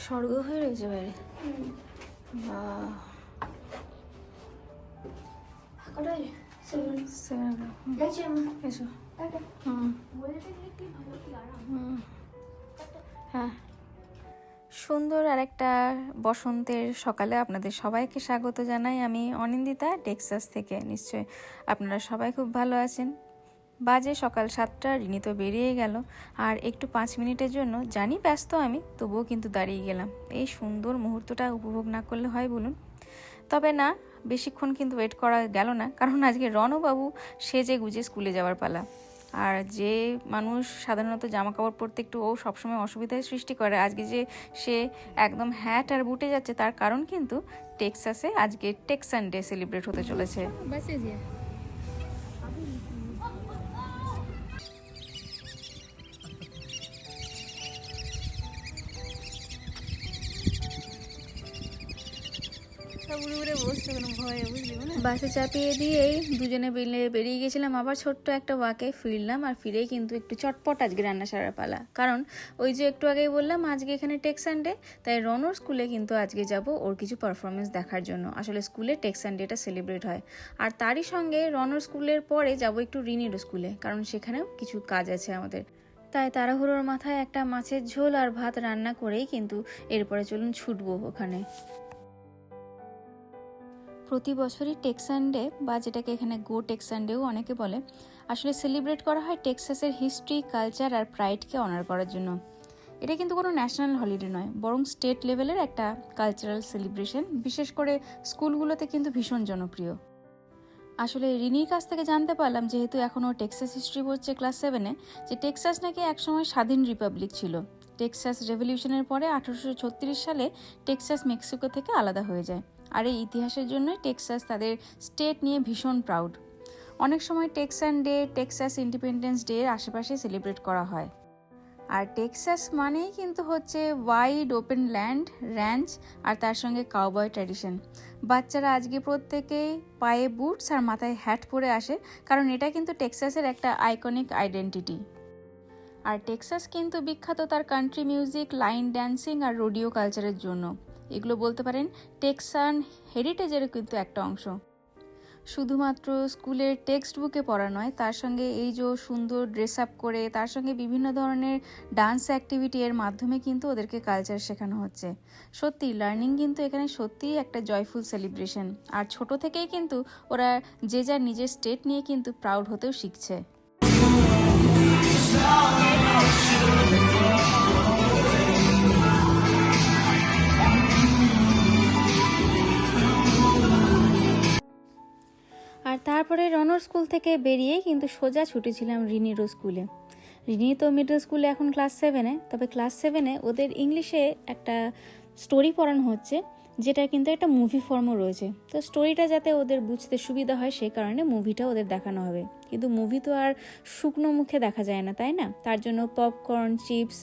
স্বর্গ হয়ে রয়েছে বাইরে। বাহ, 7 এসো। হ্যাঁ, সুন্দর আর একটা বসন্তের সকালে আপনাদের সবাইকে স্বাগত জানাই। আমি অনিন্দিতা, টেক্সাস থেকে। নিশ্চয় আপনারা সবাই খুব ভালো আছেন। বাজে সকাল 7টা, রিনি তো বেরিয়ে গেল। আর একটু 5 মিনিটের জন্য, জানি ব্যস্ত আমি, তবুও কিন্তু দাঁড়িয়ে গেলাম। এই সুন্দর মুহূর্তটা উপভোগ না করলে হয় বলুন? তবে না, বেশিক্ষণ কিন্তু ওয়েট করা গেল না, কারণ আজকে রণবাবু সেজে গুজে স্কুলে যাওয়ার পালা। আর যে মানুষ সাধারণত জামা কাপড় পরতে একটু সবসময় অসুবিধার সৃষ্টি করে, আজকে যে সে একদম হ্যাট আর বুটে যাচ্ছে, তার কারণ কিন্তু টেক্সাসে আজকে টেক্সান ডে সেলিব্রেট হতে চলেছে। বাসে চাপিয়ে দিয়েই দুজনে মিলে বেরিয়ে গেছিলাম। আবার ছোট্ট একটা ওয়াকে ফিরলাম, আর ফিরেই কিন্তু একটু চটপট আজকে রান্না সারার পালা। কারণ ওই যে একটু আগেই বললাম আজকে এখানে টেক্সান ডে, তাই রনর স্কুলে কিন্তু আজকে যাব ওর কিছু পারফরমেন্স দেখার জন্য। আসলে স্কুলে টেক্সান ডেটা সেলিব্রেট হয়, আর তারই সঙ্গে রনর স্কুলের পরে যাব একটু রিনির স্কুলে, কারণ সেখানেও কিছু কাজ আছে আমাদের। তাই তাড়াহুড়োর মাথায় একটা মাছের ঝোল আর ভাত রান্না করেই কিন্তু এরপরে চলুন ছুটবো ওখানে। প্রতি বছরই টেক্সান ডে, বা যেটাকে এখানে গো টেক্সান ডেও অনেকে বলে, আসলে সেলিব্রেট করা হয় টেক্সাসের হিস্ট্রি, কালচার আর প্রাইডকে অনার করার জন্য। এটা কিন্তু কোনো ন্যাশনাল হলিডে নয়, বরং স্টেট লেভেলের একটা কালচারাল সেলিব্রেশন। বিশেষ করে স্কুলগুলোতে কিন্তু ভীষণ জনপ্রিয়। আসলে রিনির কাছ থেকে জানতে পারলাম, যেহেতু এখনও টেক্সাস হিস্ট্রি পড়ছে ক্লাস 7-এ, যে টেক্সাস নাকি একসময় স্বাধীন রিপাবলিক ছিল। টেক্সাস রেভলিউশনের পরে 1836 সালে টেক্সাস মেক্সিকো থেকে আলাদা হয়ে যায়। আর এই ইতিহাসের জন্যই টেক্সাস তাদের স্টেট নিয়ে ভীষণ প্রাউড। অনেক সময় Texan day Texas independence day এর আশেপাশে সেলিব্রেট করা হয়। আর টেক্সাস মানেই কিন্তু হচ্ছে ওয়াইড ওপেন ল্যান্ড, র্যাঞ্চ আর তার সঙ্গে কাউবয় ট্র্যাডিশন। বাচ্চারা আজকে প্রত্যেকেই পায়ে বুটস আর মাথায় হ্যাট পরে আসে, কারণ এটা কিন্তু টেক্সাসের একটা আইকনিক আইডেন্টিটি। আর টেক্সাস কিন্তু বিখ্যাত তার কান্ট্রি মিউজিক, লাইন ড্যান্সিং আর রোডিও কালচারের জন্য। এগুলো বলতে পারেন টেক্সান হেরিটেজের কিন্তু একটা অংশ। শুধুমাত্র স্কুলের টেক্সট বুকে পড়া নয়, তার সঙ্গে এই যে সুন্দর ড্রেস আপ করে, তার সঙ্গে বিভিন্ন ধরনের ডান্স অ্যাক্টিভিটি এর মাধ্যমে কিন্তু ওদেরকে কালচার শেখানো হচ্ছে। সত্যি লার্নিং কিন্তু এখানে সত্যিই একটা জয়ফুল সেলিব্রেশন। আর ছোট থেকেই কিন্তু ওরা যে যার নিজের স্টেট নিয়ে কিন্তু প্রাউড হতেও শিখছে। আর তারপরে রনর স্কুল থেকে বেরিয়ে কিন্তু সোজা ছুটেছিলাম রিনিরও স্কুলে। রিনি তো মিডল স্কুলে এখন ক্লাস 7-এ, তবে ক্লাস 7-এ ওদের ইংলিশে একটা স্টোরি পড়ানো হচ্ছে, যেটা কিন্তু একটা মুভি ফর্মও রয়েছে। তো স্টোরিটা যাতে ওদের বুঝতে সুবিধা হয়, সেই কারণে মুভিটা ওদের দেখানো হবে। কিন্তু মুভি তো আর শুকনো মুখে দেখা যায় না, তাই না? তার জন্য পপকর্ন, চিপস,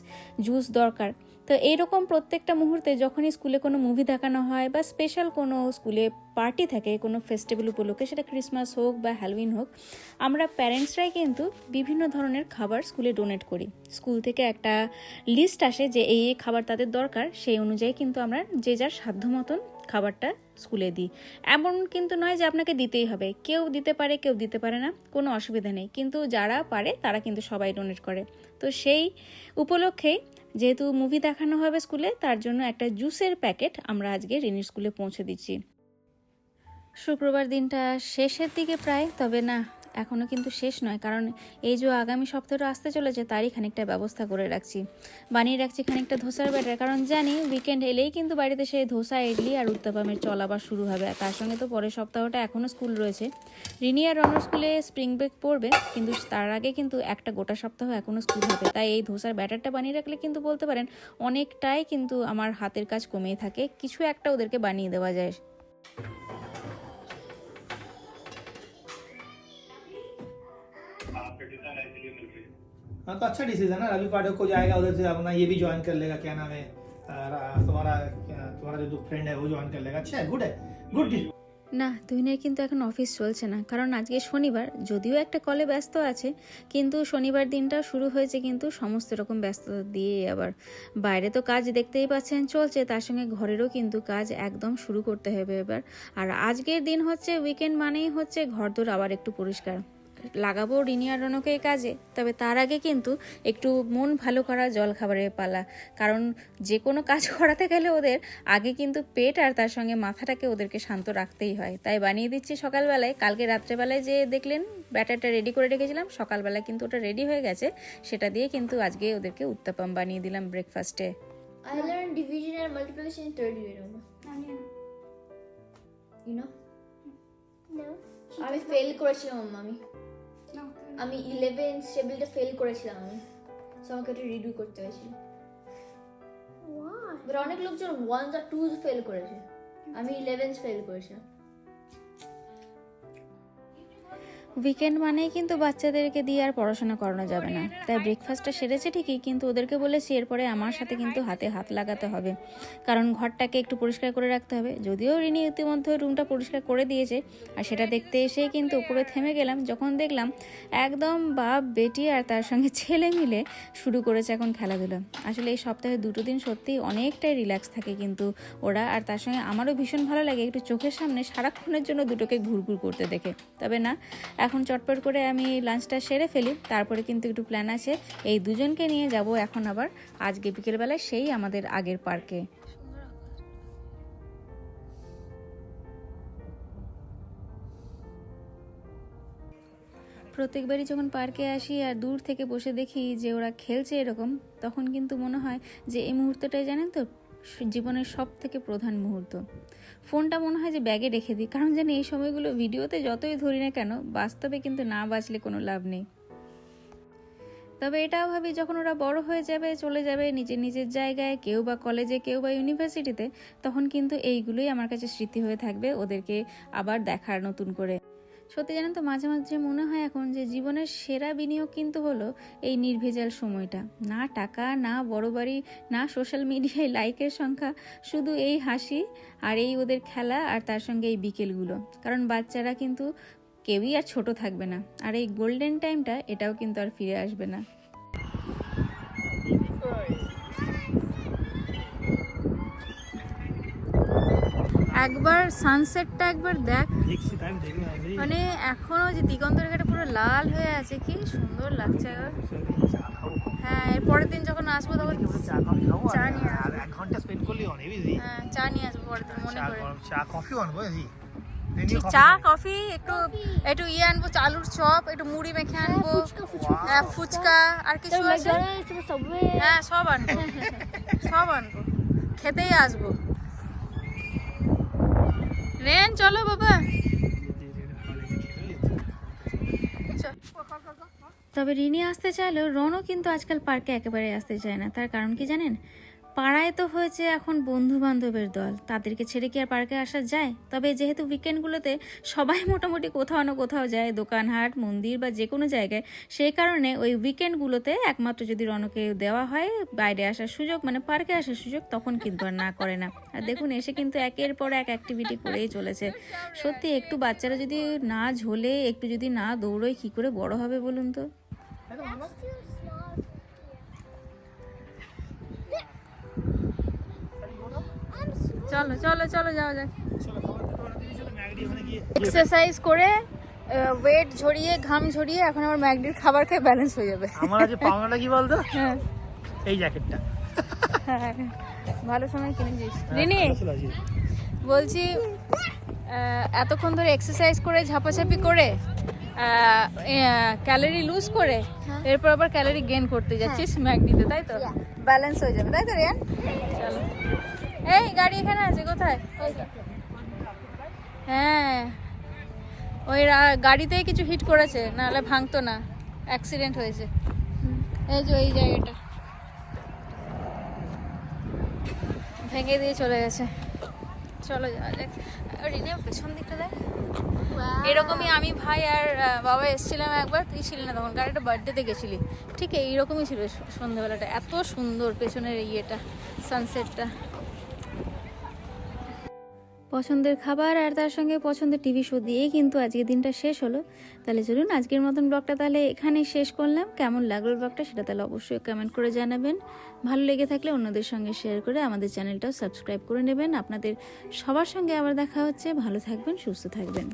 জুস দরকার। তো এইরকম প্রত্যেকটা মুহূর্তে যখনই স্কুলে কোনো মুভি দেখানো হয়, বা স্পেশাল কোনো স্কুলে পার্টি থাকে কোনো ফেস্টিভ্যাল উপলক্ষে, সেটা ক্রিসমাস হোক বা হ্যালোউইন হোক, আমরা প্যারেন্টসরাই কিন্তু বিভিন্ন ধরনের খাবার স্কুলে ডোনেট করি। স্কুল থেকে একটা লিস্ট আসে যে এই খাবার তাদের দরকার, সেই অনুযায়ী কিন্তু আমরা যে যার সাধ্য মতন খাবারটা স্কুলে দিই। এমন কিন্তু নয় যে আপনাকে দিতেই হবে, কেউ দিতে পারে কেউ দিতে পারে না, কোনো অসুবিধা নেই, কিন্তু যারা পারে তারা কিন্তু সবাই ডোনেট করে। তো সেই উপলক্ষেই যেহেতু মুভি দেখানো হবে স্কুলে, তার জন্য একটা জুসের প্যাকেট আমরা আজকে রিনির স্কুলে পৌঁছে দিচ্ছি। শুক্রবার দিনটা শেষের দিকে প্রায়, তবে না, এখনও কিন্তু শেষ নয়, কারণ এই যে আগামী সপ্তাহটা আসতে চলেছে, তারই খানিকটা ব্যবস্থা করে রাখছি। বানিয়ে রাখছি খানিকটা ধোসার ব্যাটার, কারণ জানি উইকেন্ড এলেই কিন্তু বাড়িতে সেই ধোসা, ইডলি আর উত্তাপামের চল আবার শুরু হবে। তার সঙ্গে তো পরের সপ্তাহটা এখনও স্কুল রয়েছে। রিনি আর রনর স্কুলে স্প্রিং ব্রেক পড়বে, কিন্তু তার আগে কিন্তু একটা গোটা সপ্তাহ এখনও স্কুল হবে। তাই এই ধোসার ব্যাটারটা বানিয়ে রাখলে কিন্তু বলতে পারেন অনেকটাই কিন্তু আমার হাতের কাজ কমেই থাকে, কিছু একটা ওদেরকে বানিয়ে দেওয়া যায়। हाँ तो अच्छा डिसीजन है। रवि पाठक को जाएगा उधर से, अपना ये भी ज्वाइन कर लेगा, क्या नाम है तुम्हारा जो फ्रेंड है वो ज्वाइन कर लेगा। अच्छा है, गुड है, गुड। না, তুহিনের কিন্তু এখন অফিস চলছে না, কারণ আজকে শনিবার। যদিও একটা কলে ব্যস্ত আছে, কিন্তু শনিবার দিনটা শুরু হয়েছে কিন্তু সমস্ত রকম ব্যস্ততা দিয়ে। আবার বাইরে তো কাজ দেখতেই পাচ্ছেন চলছে, তার সঙ্গে ঘরেরও কিন্তু কাজ একদম শুরু করতে হবে এবার। আর আজকের দিন হচ্ছে উইকেন্ড, মানেই হচ্ছে ঘরদোর আবার একটু পরিষ্কার লাগাবো রিনি আর রনকে কাজে। তবে তার আগে কিন্তু একটু মন ভালো করা জল খাবারের পালা, কারণ যে কোনো কাজ করাতে গেলে ওদের আগে কিন্তু পেট আর তার সঙ্গে মাথাটাকে ওদেরকে শান্ত রাখতেই হয়। তাই বানিয়ে দিচ্ছি সকালবেলায়। কালকে রাত্রেবেলায় যে দেখলেন ব্যাটারটা রেডি করে রেখেছিলাম, সকালবেলায় কিন্তু ওটা রেডি হয়ে গেছে। সেটা দিয়ে কিন্তু আজকে ওদেরকে উত্তাপাম বানিয়ে দিলাম ব্রেকফাস্টে। I learned division and multiplication in third year. You know? No. আমি ফেল করেছিলাম আমি 11 টেবিলটা ফেল করেছিলাম আমি, সো আমাকে এটা রিডু করতে হয়েছিল। Why? বাট অনেক লোকজন 1 আর 2 ফেল করেছে, আমি 11 ফেল করেছিলাম। উইকেন্ড মানেই কিন্তু বাচ্চাদেরকে দিয়ে আর পড়াশোনা করানো যাবে না। তাই ব্রেকফাস্টটা সেরেছে ঠিকই, কিন্তু ওদেরকে বলেছি এরপরে আমার সাথে কিন্তু হাতে হাত লাগাতে হবে, কারণ ঘরটাকে একটু পরিষ্কার করে রাখতে হবে। যদিও রিনি ইতিমধ্যে রুমটা পরিষ্কার করে দিয়েছে, আর সেটা দেখতে এসেই কিন্তু উপরে থেমে গেলাম যখন দেখলাম একদম বাপ বেটি আর তার সঙ্গে ছেলে মিলে শুরু করেছে এখন খেলাধুলা। আসলে এই সপ্তাহে 2 দিন সত্যিই অনেকটাই রিল্যাক্স থাকে কিন্তু ওরা, আর তার সঙ্গে আমারও ভীষণ ভালো লাগে একটু চোখের সামনে সারাক্ষণের জন্য দুটোকে ঘুরঘুর করতে দেখে। তবে না, এখন চটপট করে আমি লাঞ্চটা সেরে ফেলি, তারপরে কিন্তু একটু প্ল্যান আছে এই দুজনকে নিয়ে যাব এখন আবার আজকে বিকেলবেলায় সেই আমাদের আগের পার্কে। প্রত্যেকবারই যখন পার্কে আসি আর দূর থেকে বসে দেখি যে ওরা খেলছে এরকম, তখন কিন্তু মনে হয় যে এই মুহূর্তটাই জানেন তো জীবনের সব থেকে প্রধান মুহূর্ত। ফোনটা মনে হয় যে ব্যাগে রেখে দিই, কারণ জানি এই সময়গুলো ভিডিওতে যতই ধরি না কেন, বাস্তবে কিন্তু না বাঁচলে কোনো লাভ নেই। তবে এটাও ভাবি যখন ওরা বড় হয়ে যাবে, চলে যাবে নিজের নিজের জায়গায়, কেউ বা কলেজে কেউ বা ইউনিভার্সিটিতে, তখন কিন্তু এইগুলোই আমার কাছে স্মৃতি হয়ে থাকবে ওদেরকে আবার দেখার নতুন করে। সত্যি জানেন তো, মাঝে মাঝে মনে হয় এখন যে জীবনের সেরা বিনিয়োগ কিন্তু হলো এই নির্ভেজাল সময়টা। না টাকা, না বড় বাড়ি, না সোশ্যাল মিডিয়ায় লাইকের সংখ্যা, শুধু এই হাসি আর এই ওদের খেলা আর তার সঙ্গে এই বিকেলগুলো। কারণ বাচ্চারা কিন্তু কেউই আর ছোট থাকবে না, আর এই গোল্ডেন টাইমটা এটাও কিন্তু আর ফিরে আসবে না। একবার সানসেটটা একবার দেখ, মানে এখনো যে দিগন্তের ঘাটে পুরো লাল হয়ে আছে, কি সুন্দর লাগছে। হ্যাঁ, এর পরের দিন যখন আসবো তখন চা নিয়ে আসবো। 1 ঘন্টা স্পেন্ড করলে অনেক বেশি। হ্যাঁ, চা নিয়ে আসবো পরের দিন মনে করে। চা কফি আনবো এসি। চা কফি একটু ইয়ে আনবো, চালুর চপ, একটু মুড়ি মেখে আনবো, হ্যাঁ ফুচকা আর কিছু আছে, হ্যাঁ সব আনবো, সব আনবো, খেতেই আসবো। রেন চলো বাবা। তবে রিনি আসতে চাইলেও রনও কিন্তু আজকাল পার্কে একেবারে আসতে চায় না। তার কারণ কি জানেন? পাড়ায় তো হয়েছে এখন বন্ধু বান্ধবের দল, তাদেরকে ছেড়ে কি আর পার্কে আসা যায়? তবে যেহেতু উইকেন্ডগুলোতে সবাই মোটামুটি কোথাও না কোথাও যায়, দোকানহাট, মন্দির বা যে কোনো জায়গায়, সেই কারণে ওই উইকেন্ডগুলোতে একমাত্র যদি রনকে দেওয়া হয় বাইরে আসার সুযোগ, মানে পার্কে আসার সুযোগ, তখন কিন্তু আর না করে না। আর দেখুন এসে কিন্তু একের পর এক অ্যাক্টিভিটি করেই চলেছে। সত্যি একটু বাচ্চারা যদি না ঝোলে, একটু যদি না দৌড়োয়, কি করে বড় হবে বলুন তো? চলো চলো চলো যাওয়া যাক। এক্সারসাইজ করে ওয়েট ঝরিয়ে, ঘাম ঝরিয়ে এখন আমার ম্যাগডির খাবার খেয়ে ব্যালেন্স হয়ে যাবে। আমার আজ পাওনাটা কি বলতো? হ্যাঁ, এই জ্যাকেটটা। হ্যাঁ, ভালো সময় কিনেছিস রিনি। বলছি এতক্ষণ ধরে এক্সারসাইজ করে, ঝাপাঝাপি করে, ক্যালোরি লুজ করে, এরপর আবার ক্যালোরি গেইন করতে যাচ্ছিস ম্যাগডিতে, তাই তো? ব্যালেন্স হয়ে যাবে, তাই তো রিয়ান? চলো। এই গাড়ি এখানে আছে, কোথায়? হ্যাঁ, ওই গাড়িতেই কিছু হিট করেছে, নাহলে ভাঙতো না, অ্যাক্সিডেন্ট হয়েছে। এই যে এই জায়গাটা ভেঙে দিয়ে চলে গেছে। চলো যাওয়া যাক। রিনে পেছন দিকটা দেখ, এরকমই আমি, ভাই আর বাবা এসেছিলাম একবার, তুই ছিলি না তখন, গাড়িটা বার্থডেতে গেছিলি, ঠিক এইরকমই ছিল সন্ধ্যাবেলাটা। এত সুন্দর পেছনের ইয়েটা, সানসেটটা। পছন্দের খাবার আর তার সঙ্গে পছন্দের টিভি শো দিয়েই কিন্তু আজকের দিনটা শেষ হলো। তাহলে চলুন আজকের মতন ব্লগটা তাহলে এখানেই শেষ করলাম। কেমন লাগলো ব্লগটা সেটা তাহলে অবশ্যই কমেন্ট করে জানাবেন। ভালো লেগে থাকলে অন্যদের সঙ্গে শেয়ার করে আমাদের চ্যানেলটাও সাবস্ক্রাইব করে নেবেন। আপনাদের সবার সঙ্গে আবার দেখা হচ্ছে। ভালো থাকবেন, সুস্থ থাকবেন।